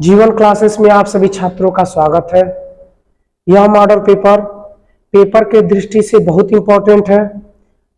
जीवन क्लासेस में आप सभी छात्रों का स्वागत है। यह मॉडल पेपर के दृष्टि से बहुत इंपॉर्टेंट है।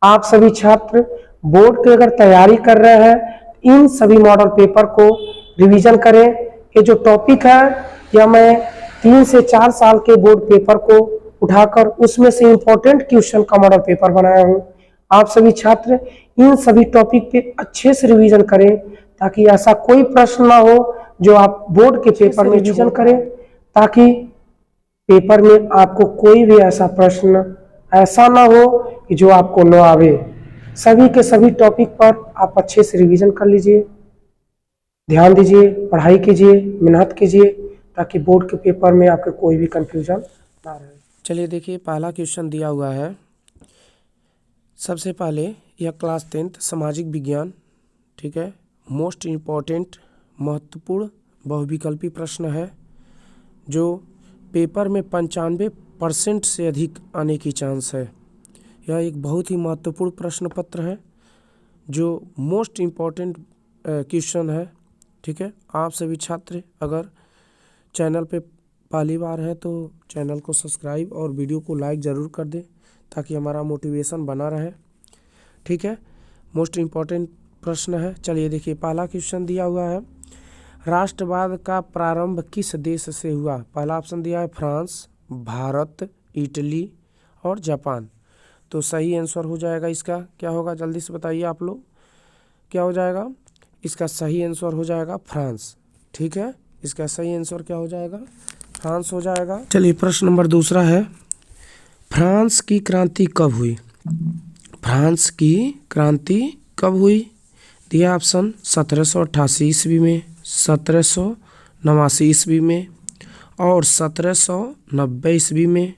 आप सभी छात्र बोर्ड की अगर तैयारी कर रहे हैं इन सभी मॉडल पेपर को रिवीजन करें। ये जो टॉपिक है यह मैं 3 से 4 साल के बोर्ड पेपर को उठाकर उसमें से इंपॉर्टेंट क्वेश्चन का मॉडल पेपर बनाया हूँ। आप सभी छात्र इन सभी टॉपिक पे अच्छे से रिवीजन करें ताकि ऐसा कोई प्रश्न ना हो जो आप बोर्ड के पेपर में रिवीजन करें, ताकि पेपर में आपको कोई भी ऐसा प्रश्न ऐसा ना हो कि जो आपको न आवे। सभी के सभी टॉपिक पर आप अच्छे से रिवीजन कर लीजिए, ध्यान दीजिए, पढ़ाई कीजिए, मेहनत कीजिए ताकि बोर्ड के पेपर में आपके कोई भी कंफ्यूजन ना रहे। चलिए देखिए, पहला क्वेश्चन दिया हुआ है। सबसे पहले यह क्लास 10th सामाजिक विज्ञान, ठीक है, मोस्ट इम्पॉर्टेंट महत्वपूर्ण बहुविकल्पी प्रश्न है जो पेपर में 95% से अधिक आने की चांस है। यह एक बहुत ही महत्वपूर्ण प्रश्न पत्र है जो मोस्ट इम्पॉर्टेंट क्वेश्चन है, ठीक है। आप सभी छात्र अगर चैनल पे पहली बार है तो चैनल को सब्सक्राइब और वीडियो को लाइक ज़रूर कर दें ताकि हमारा मोटिवेशन बना रहे, ठीक है। मोस्ट इम्पॉर्टेंट प्रश्न है। चलिए देखिए, पहला क्वेश्चन दिया हुआ है, राष्ट्रवाद का प्रारंभ किस देश से हुआ? पहला ऑप्शन दिया है फ्रांस, भारत, इटली और जापान। तो सही आंसर हो जाएगा इसका क्या होगा, जल्दी से बताइए आप लोग, क्या हो जाएगा? इसका सही आंसर हो जाएगा फ्रांस, ठीक है। इसका सही आंसर क्या हो जाएगा? फ्रांस हो जाएगा। चलिए प्रश्न नंबर दूसरा है, फ्रांस की क्रांति कब हुई? फ्रांस की क्रांति कब हुई? दिया ऑप्शन 1788 ईस्वी में, 1789 ईस्वी में और 1790 ईस्वी में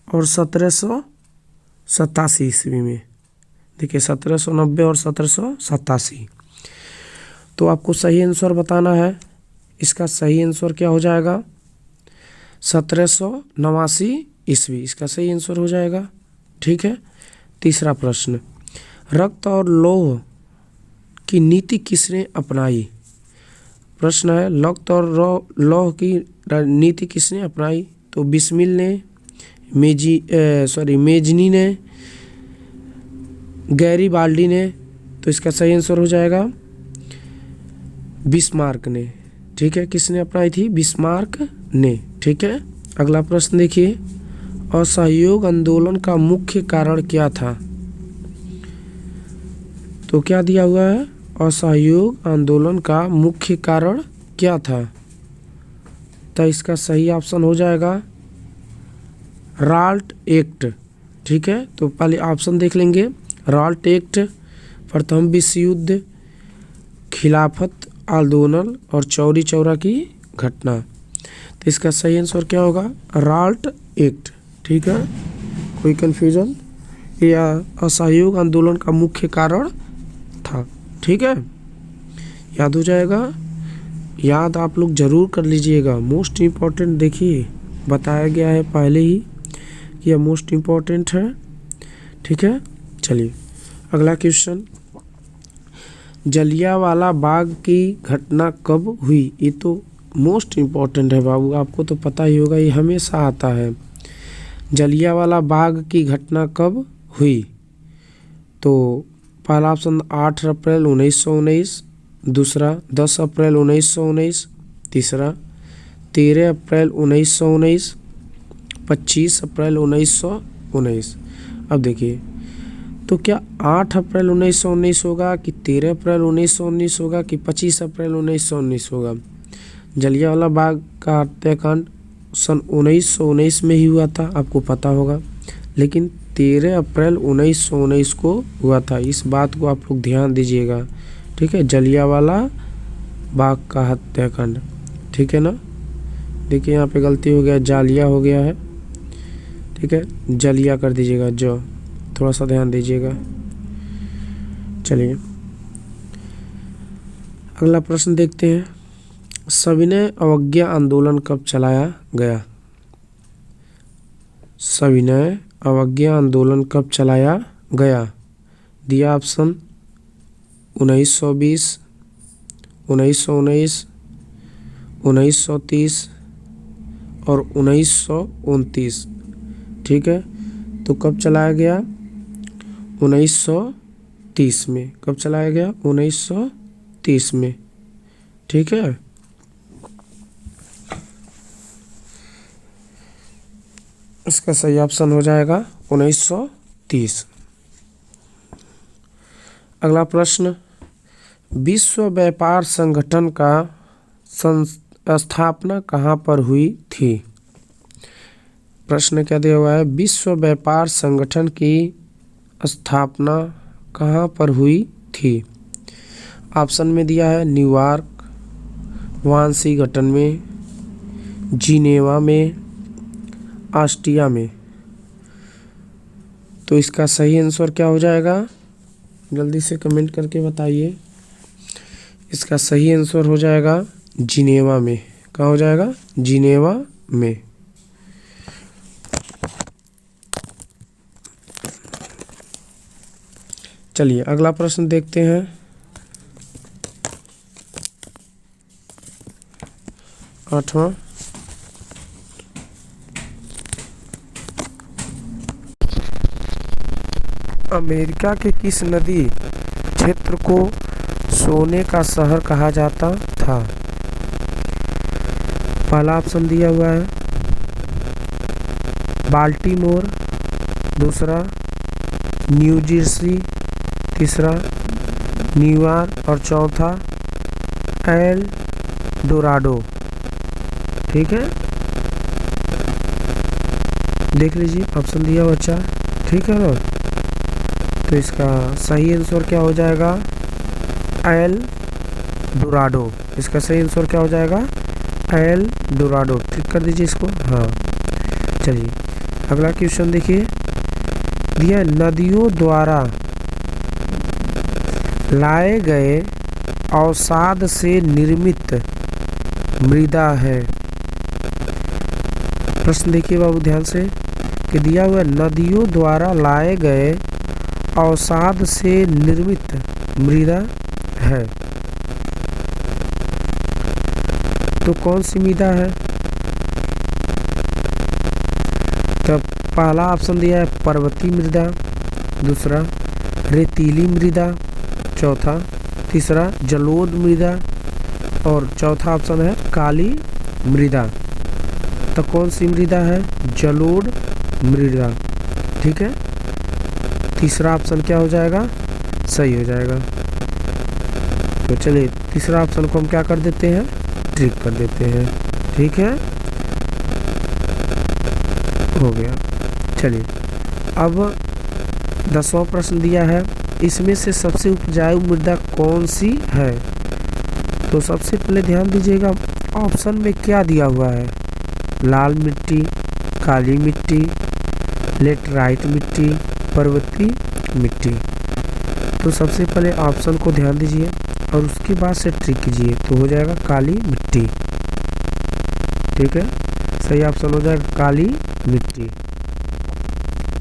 और 1787 ईस्वी में। देखिए 1790 और 1787। तो आपको सही आंसर बताना है। इसका सही आंसर क्या हो जाएगा? 1789 ईस्वी इसका सही आंसर हो जाएगा, ठीक है। तीसरा प्रश्न, रक्त और लौह की नीति किसने अपनाई? प्रश्न है, रक्त और लौह की नीति किसने अपनाई? तो बिस्मिल ने, मेजनी ने, गैरीबाल्डी ने। तो इसका सही आंसर हो जाएगा बिस्मार्क ने, ठीक है। किसने अपनाई थी? बिस्मार्क ने, ठीक है। अगला प्रश्न देखिए, असहयोग आंदोलन का मुख्य कारण क्या था? तो क्या दिया हुआ है? असहयोग आंदोलन का मुख्य कारण क्या था? तो इसका सही ऑप्शन हो जाएगा राल्ट एक्ट, ठीक है। तो पहले ऑप्शन देख लेंगे, राल्ट एक्ट, प्रथम विश्व युद्ध, खिलाफत आंदोलन और चौरी चौरा की घटना। तो इसका सही आंसर क्या होगा? राल्ट एक्ट, ठीक है। कोई कंफ्यूजन? या असहयोग आंदोलन का मुख्य कारण था, ठीक है। याद हो जाएगा, याद आप लोग जरूर कर लीजिएगा। मोस्ट इम्पॉर्टेंट देखिए बताया गया है पहले ही कि यह मोस्ट इम्पॉर्टेंट है, ठीक है। चलिए अगला क्वेश्चन, जलियांवाला बाग की घटना कब हुई? ये तो मोस्ट इम्पॉर्टेंट है बाबू, आपको तो पता ही होगा, ये हमेशा आता है। जलियांवाला बाग की घटना कब हुई? तो पहला ऑप्शन 8 अप्रैल 1919, दूसरा 10 अप्रैल 1919, तीसरा 13 अप्रैल 1919, 25 अप्रैल 1919। अब देखिए, तो क्या 8 अप्रैल 1919 होगा कि 13 अप्रैल 1919 होगा कि 25 अप्रैल 1919 होगा? जलियांवाला बाग का हत्याकांड सन 1919 में ही हुआ था, आपको पता होगा, लेकिन 13 अप्रैल 1919 को हुआ था। इस बात को आप लोग ध्यान दीजिएगा, ठीक है। जलियांवाला बाग का हत्याकांड, ठीक है ना। देखिए यहाँ पे गलती हो गया, जालिया हो गया है, ठीक है, जलिया कर दीजिएगा, जो थोड़ा सा ध्यान दीजिएगा। चलिए अगला प्रश्न देखते हैं, सविनय अवज्ञा आंदोलन कब चलाया गया? सविनय अवज्ञा आंदोलन कब चलाया गया? दिया ऑप्शन 1920, 1919, 1930 और 1929, ठीक है। तो कब चलाया गया? 1930 में। कब चलाया गया? 1930 में, ठीक है। इसका सही ऑप्शन हो जाएगा 1930। अगला प्रश्न, विश्व व्यापार संगठन का स्थापना कहाँ पर हुई थी? प्रश्न क्या दिया हुआ है? विश्व व्यापार संगठन की स्थापना कहाँ पर हुई थी? ऑप्शन में दिया है न्यूयॉर्क, वाशिंगटन में, जिनेवा में, ऑस्ट्रिया में। तो इसका सही आंसर क्या हो जाएगा? जल्दी से कमेंट करके बताइए। इसका सही आंसर हो जाएगा जिनेवा में। कहाँ हो जाएगा? जिनेवा में। चलिए अगला प्रश्न देखते हैं। आठवां, अमेरिका के किस नदी क्षेत्र को सोने का शहर कहा जाता था? पहला ऑप्शन दिया हुआ है बाल्टीमोर, दूसरा न्यू जर्सी, तीसरा न्यूयॉर्क और चौथा एल डोराडो, ठीक है। देख लीजिए ऑप्शन दिया हुआ अच्छा, ठीक है ना। तो इसका सही आंसर क्या हो जाएगा? L Dorado. इसका सही आंसर क्या हो जाएगा? L Dorado. ठीक कर दीजिए इसको। हाँ चलिए अगला क्वेश्चन देखिए, दिया नदियों द्वारा लाए गए अवसाद से निर्मित मृदा है। प्रश्न देखिए बाबू ध्यान से, कि दिया हुआ नदियों द्वारा लाए गए अवसाद से निर्मित मृदा है। तो कौन सी मृदा है? तब पहला ऑप्शन दिया है पर्वतीय मृदा, दूसरा रेतीली मृदा, चौथा तीसरा जलोढ़ मृदा और चौथा ऑप्शन है काली मृदा। तो कौन सी मृदा है? जलोढ़ मृदा, ठीक है। तीसरा ऑप्शन क्या हो जाएगा? सही हो जाएगा। तो चलिए तीसरा ऑप्शन को हम क्या कर देते हैं? ट्रिक कर देते हैं, ठीक है। हो गया। चलिए अब 10वां प्रश्न दिया है, इसमें से सबसे उपजाऊ मृदा कौन सी है? तो सबसे पहले ध्यान दीजिएगा ऑप्शन में क्या दिया हुआ है। लाल मिट्टी, काली मिट्टी, लेटराइट मिट्टी, पर्वतीय मिट्टी। तो सबसे पहले ऑप्शन को ध्यान दीजिए और उसके बाद से ट्रिक कीजिए, तो हो जाएगा काली मिट्टी, ठीक है। सही ऑप्शन हो जाएगा काली मिट्टी।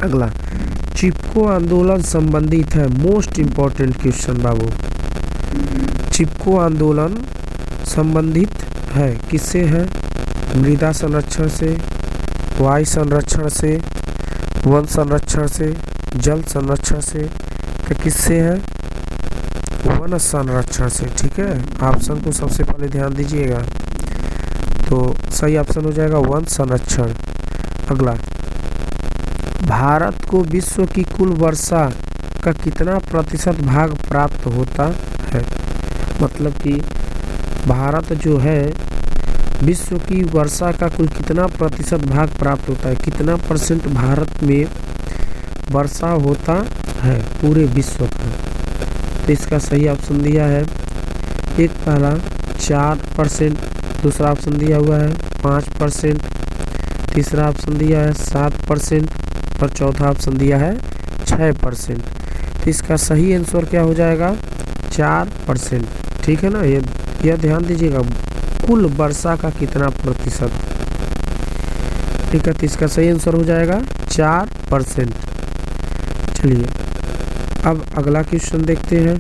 अगला, चिपको आंदोलन संबंधित है, मोस्ट इम्पोर्टेंट क्वेश्चन बाबू। चिपको आंदोलन संबंधित है किससे है? मृदा संरक्षण से, वायु संरक्षण से, वन संरक्षण से, जल संरक्षण से, तो किससे है? वन संरक्षण से, ठीक है। ऑप्शन को सबसे पहले ध्यान दीजिएगा, तो सही ऑप्शन हो जाएगा वन संरक्षण। अगला, भारत को विश्व की कुल वर्षा का कितना प्रतिशत भाग प्राप्त होता है? मतलब कि भारत जो है विश्व की वर्षा का कुल कितना प्रतिशत भाग प्राप्त होता है, कितना परसेंट भारत में वर्षा होता है पूरे विश्व का? तो इसका सही ऑप्शन दिया है एक पहला 4%, दूसरा ऑप्शन दिया हुआ है 5%, तीसरा ऑप्शन दिया है 7% और चौथा ऑप्शन दिया है 6%। तो इसका सही आंसर क्या हो जाएगा? 4%, ठीक है ना। यह ध्यान दीजिएगा कुल वर्षा का कितना प्रतिशत, ठीक है। तो इसका सही आंसर हो जाएगा 4%। चलिए अब अगला क्वेश्चन देखते हैं,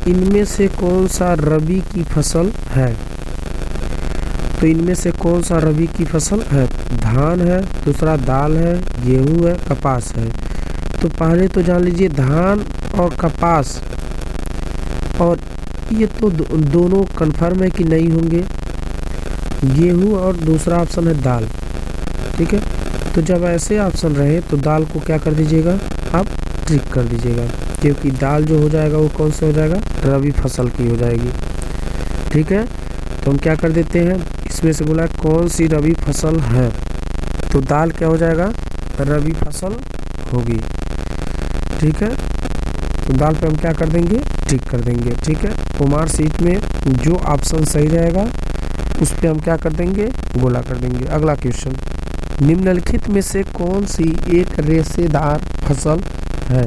इनमें से कौन सा रबी की फसल है? तो इनमें से कौन सा रबी की फसल है? धान है, दूसरा दाल है, गेहूं है, कपास है। तो पहले तो जान लीजिए धान और कपास, और ये तो दोनों कन्फर्म है कि नहीं होंगे, गेहूं और दूसरा ऑप्शन है दाल। ठीक है, तो जब ऐसे ऑप्शन रहे तो दाल को क्या कर दीजिएगा, आप ट्रिक कर दीजिएगा, क्योंकि दाल जो हो जाएगा वो कौन सा हो जाएगा, रबी फसल की हो जाएगी। ठीक है, तो हम क्या कर देते हैं, इसमें से बोला कौन सी रबी फसल है, तो दाल क्या हो जाएगा, रबी फसल होगी। ठीक है, तो दाल पे हम क्या कर देंगे, टिक कर देंगे। ठीक है, कुमार सीट में जो ऑप्शन सही रहेगा उस पे हम क्या कर देंगे, गोला कर देंगे। अगला क्वेश्चन, निम्नलिखित में से कौन सी एक रेशेदार फसल है?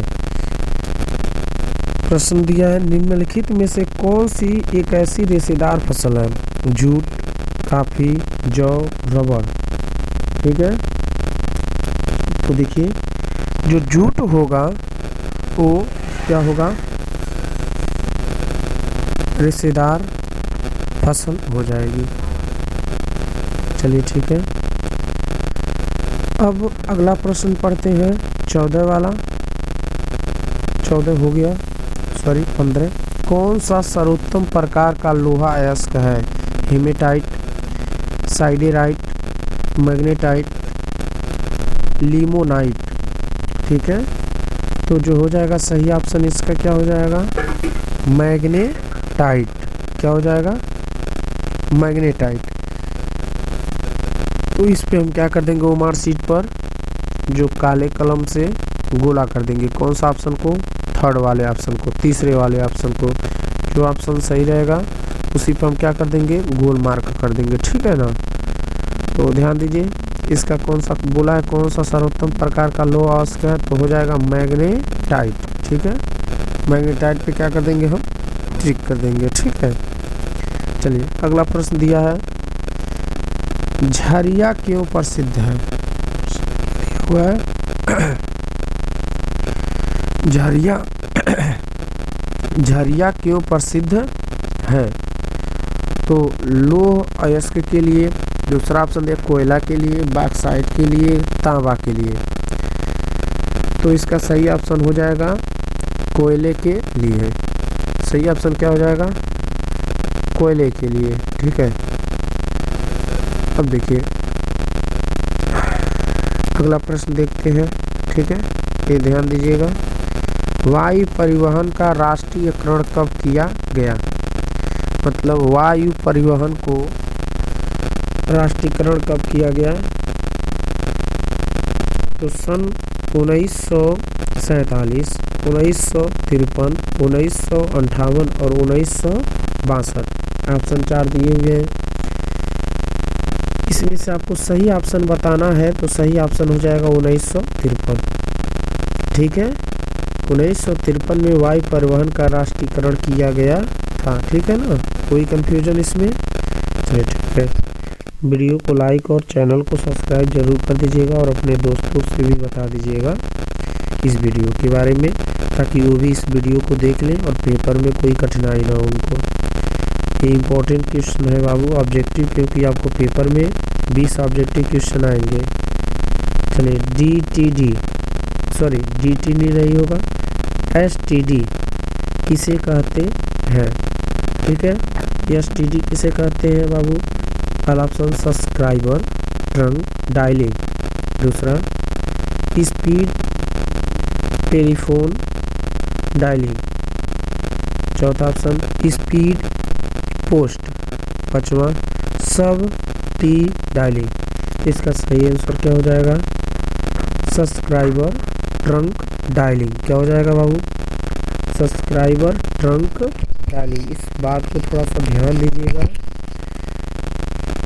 प्रश्न दिया है, निम्नलिखित में से कौन सी एक ऐसी रेशेदार फसल है? जूट, कॉफी, जौ, रबर। ठीक है, तो देखिए जो जूट होगा वो क्या होगा, रेशेदार फसल हो जाएगी। चलिए ठीक है, अब अगला प्रश्न पढ़ते हैं 14 वाला। 14 हो गया, सॉरी 15। कौन सा सर्वोत्तम प्रकार का लोहा अयस्क है? Hematite, siderite, magnetite, limonite. ठीक है, तो जो हो जाएगा सही ऑप्शन इसका क्या हो जाएगा, मैग्नेटाइट। क्या हो जाएगा, मैग्नेटाइट। तो इस पे हम क्या कर देंगे, ओमार सीट पर जो काले कलम से गोला कर देंगे। कौन सा ऑप्शन को, थर्ड वाले ऑप्शन को, तीसरे वाले ऑप्शन को। जो ऑप्शन सही रहेगा उसी पे हम क्या कर देंगे, गोल मार्क कर देंगे। ठीक है ना, तो ध्यान दीजिए, इसका कौन सा बोला है, कौन सा सर्वोत्तम प्रकार का लोहा अयस्क है, तो हो जाएगा मैग्नेटाइट। ठीक है, मैग्नेटाइट पे क्या कर देंगे, हम ट्रिक कर देंगे। ठीक है, चलिए अगला प्रश्न दिया है, झरिया क्यों प्रसिद्ध है? हुआ है झरिया झरिया क्यों प्रसिद्ध है? तो लौह अयस्क के लिए, दूसरा ऑप्शन दिया कोयला के लिए, बॉक्साइट के लिए, तांबा के लिए। तो इसका सही ऑप्शन हो जाएगा कोयले के लिए। सही ऑप्शन क्या हो जाएगा, कोयले के लिए। ठीक है, अब देखिए अगला प्रश्न देखते हैं। ठीक है, ये ध्यान दीजिएगा, वायु परिवहन का राष्ट्रीयकरण कब किया गया? मतलब वायु परिवहन को राष्ट्रीयकरण कब किया गया? तो सन 1947, 1953, 1958 और 1962। ऑप्शन 4 दिए हुए हैं, इसमें से आपको सही ऑप्शन बताना है, तो सही ऑप्शन हो जाएगा 1953। ठीक है, 1953 में वायु परिवहन का राष्ट्रीयकरण किया गया था। ठीक है ना, कोई कंफ्यूजन इसमें? चलिए ठीक है, वीडियो को लाइक और चैनल को सब्सक्राइब जरूर कर दीजिएगा और अपने दोस्तों से भी बता दीजिएगा इस वीडियो के बारे में, ताकि वो भी इस वीडियो को देख लें और पेपर में कोई कठिनाई ना हो उनको। ये इम्पोर्टेंट क्वेश्चन है बाबू, ऑब्जेक्टिव, क्योंकि आपको पेपर में 20 ऑब्जेक्टिव क्वेश्चन आएंगे। चलिए DT नहीं होगा, STD किसे कहते हैं? ठीक है, STD किसे कहते हैं बाबू? पहला ऑप्शन सब्सक्राइबर ट्रंक डायलिंग, दूसरा स्पीड टेलीफोन डायलिंग, चौथा ऑप्शन स्पीड पोस्ट, पांचवा सब टी डायलिंग। इसका सही आंसर क्या हो जाएगा, सब्सक्राइबर ट्रंक डायलिंग। क्या हो जाएगा बाबू, सब्सक्राइबर ट्रंक डायलिंग। इस बात को थोड़ा सा ध्यान दीजिएगा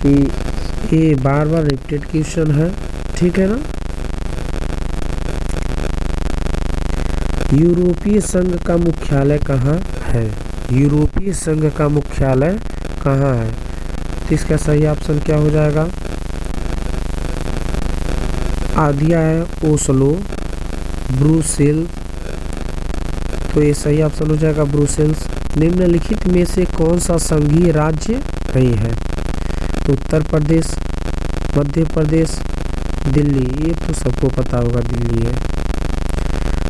कि ये बार बार रिपीटेड क्वेश्चन है। ठीक है ना, यूरोपीय संघ का मुख्यालय कहाँ है? यूरोपीय संघ का मुख्यालय कहाँ है? तो इसका सही ऑप्शन क्या हो जाएगा, आदिया है ओस्लो, ब्रुसेल्स। तो ये सही ऑप्शन हो जाएगा ब्रुसेल्स। निम्नलिखित में से कौन सा संघीय राज्य नहीं है? तो उत्तर प्रदेश, मध्य प्रदेश, दिल्ली, ये तो सबको पता होगा दिल्ली है।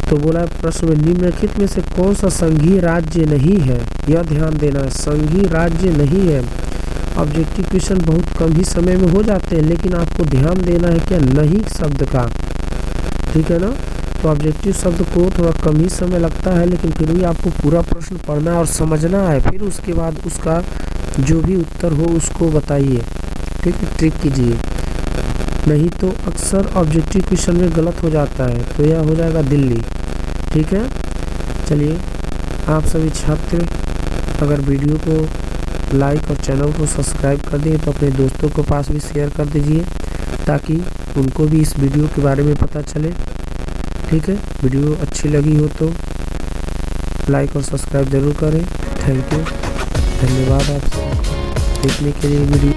तो बोला प्रश्न में निम्नलिखित में से कौन सा संघीय राज्य नहीं है, यह ध्यान देना है, संघीय राज्य नहीं है। ऑब्जेक्टिव क्वेश्चन बहुत कम ही समय में हो जाते हैं, लेकिन आपको ध्यान देना है क्या नहीं शब्द का, ठीक है ना। तो ऑब्जेक्टिव शब्द को थोड़ा कम ही समय लगता है, लेकिन फिर भी आपको पूरा प्रश्न पढ़ना है और समझना है, फिर उसके बाद उसका जो भी उत्तर हो उसको बताइए, ठीक है, ट्रिक कीजिए, नहीं तो अक्सर ऑब्जेक्टिव क्वेश्चन में गलत हो जाता है। तो यह हो जाएगा दिल्ली, ठीक है। चलिए, आप सभी छात्र अगर वीडियो को लाइक और चैनल को सब्सक्राइब कर दिए तो अपने दोस्तों के पास भी शेयर कर दीजिए, ताकि उनको भी इस वीडियो के बारे में पता चले, ठीक है। वीडियो अच्छी लगी हो तो लाइक और सब्सक्राइब ज़रूर करें। थैंक यू, धन्यवाद आप देखने के लिए वीडियो।